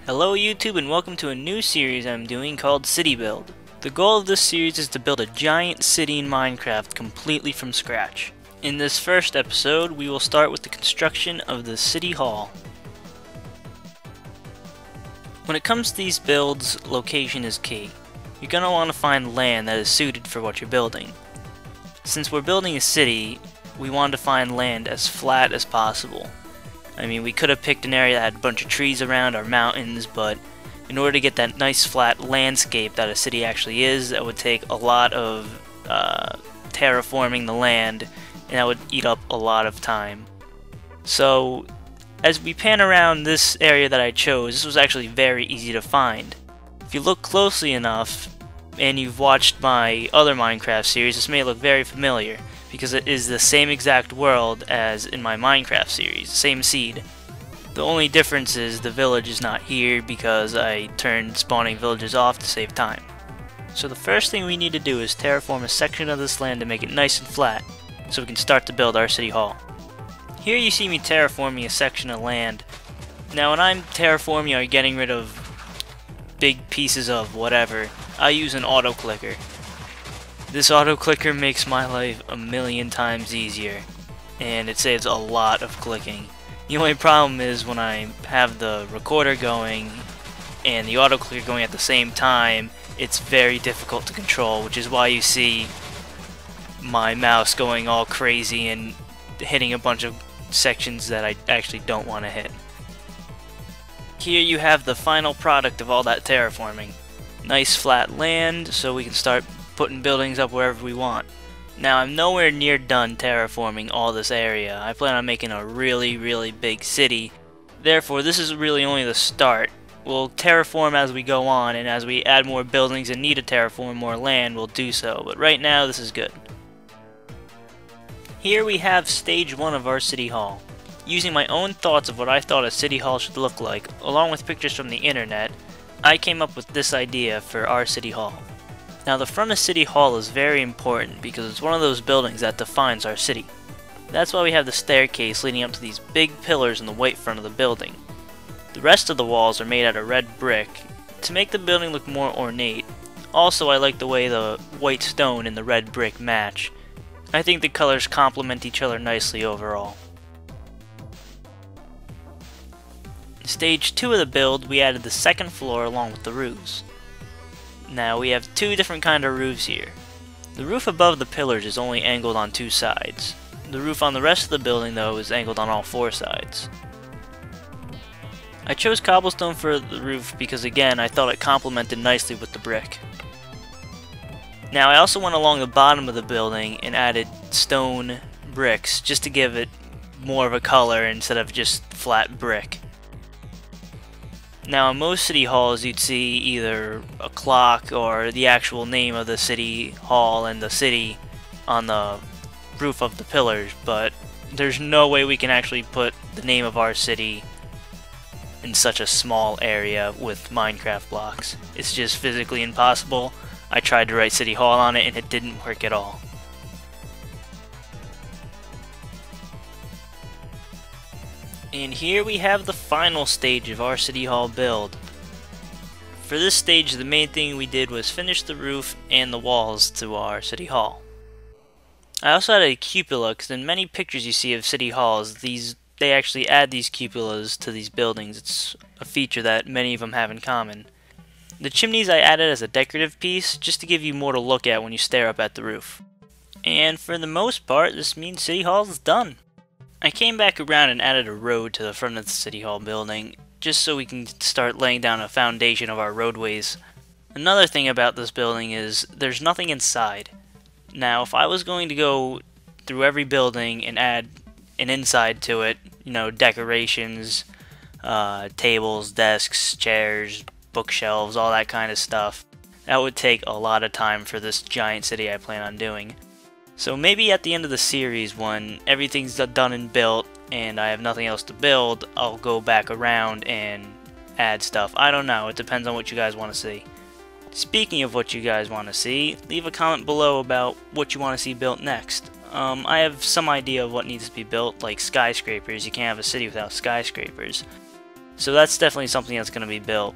Hello YouTube and welcome to a new series I'm doing called City Build. The goal of this series is to build a giant city in Minecraft completely from scratch. In this first episode we will start with the construction of the City Hall. When it comes to these builds, location is key. You're going to want to find land that is suited for what you're building. Since we're building a city, we want to find land as flat as possible. I mean, we could have picked an area that had a bunch of trees around or mountains, but in order to get that nice flat landscape that a city actually is, that would take a lot of terraforming the land, and that would eat up a lot of time. So, as we pan around this area that I chose, this was actually very easy to find. If you look closely enough, and you've watched my other Minecraft series, this may look very familiar, because it is the same exact world as in my Minecraft series, same seed. The only difference is the village is not here because I turned spawning villages off to save time. So the first thing we need to do is terraform a section of this land to make it nice and flat, so we can start to build our city hall. Here you see me terraforming a section of land. Now when I'm terraforming or getting rid of big pieces of whatever, I use an auto clicker. This auto clicker makes my life a million times easier, and it saves a lot of clicking. The only problem is when I have the recorder going and the auto clicker going at the same time, it's very difficult to control, which is why you see my mouse going all crazy and hitting a bunch of sections that I actually don't want to hit. Here you have the final product of all that terraforming. Nice flat land so we can start putting buildings up wherever we want. Now I'm nowhere near done terraforming all this area. I plan on making a really big city. Therefore this is really only the start. We'll terraform as we go on, and as we add more buildings and need to terraform more land, we'll do so. But right now this is good. Here we have stage 1 of our city hall. Using my own thoughts of what I thought a city hall should look like, along with pictures from the internet, I came up with this idea for our city hall. Now the front of City Hall is very important because it's one of those buildings that defines our city. That's why we have the staircase leading up to these big pillars in the white front of the building. The rest of the walls are made out of red brick to make the building look more ornate. Also, I like the way the white stone and the red brick match. I think the colors complement each other nicely overall. In stage 2 of the build, we added the second floor along with the roofs. Now we have two different kind of roofs here. The roof above the pillars is only angled on 2 sides. The roof on the rest of the building though is angled on all 4 sides. I chose cobblestone for the roof because again I thought it complemented nicely with the brick. Now I also went along the bottom of the building and added stone bricks just to give it more of a color instead of just flat brick. Now in most city halls you'd see either a clock or the actual name of the city hall and the city on the roof of the pillars, but there's no way we can actually put the name of our city in such a small area with Minecraft blocks. It's just physically impossible. I tried to write city hall on it and it didn't work at all. And here we have the final stage of our city hall build. For this stage the main thing we did was finish the roof and the walls to our city hall. I also added a cupola because in many pictures you see of city halls, they actually add these cupolas to these buildings. It's a feature that many of them have in common. The chimneys I added as a decorative piece just to give you more to look at when you stare up at the roof. And for the most part this means city hall is done. I came back around and added a road to the front of the City Hall building, just so we can start laying down a foundation of our roadways. Another thing about this building is there's nothing inside. Now if I was going to go through every building and add an inside to it, you know, decorations, tables, desks, chairs, bookshelves, all that kind of stuff, that would take a lot of time for this giant city I plan on doing. So maybe at the end of the series when everything's done and built and I have nothing else to build, I'll go back around and add stuff. I don't know, it depends on what you guys want to see. Speaking of what you guys want to see, leave a comment below about what you want to see built next. I have some idea of what needs to be built, like skyscrapers. You can't have a city without skyscrapers. So that's definitely something that's going to be built.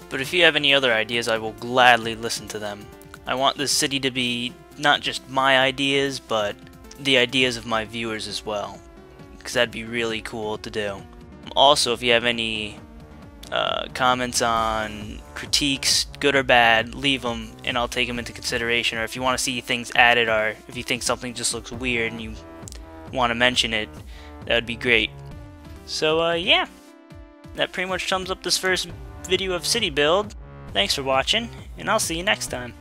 But if you have any other ideas, I will gladly listen to them. I want this city to be not just my ideas, but the ideas of my viewers as well, because that'd be really cool to do. Also, if you have any comments on critiques, good or bad, leave them and I'll take them into consideration. Or if you want to see things added, or if you think something just looks weird and you want to mention it, that would be great. So yeah, that pretty much sums up this first video of City Build. Thanks for watching, and I'll see you next time.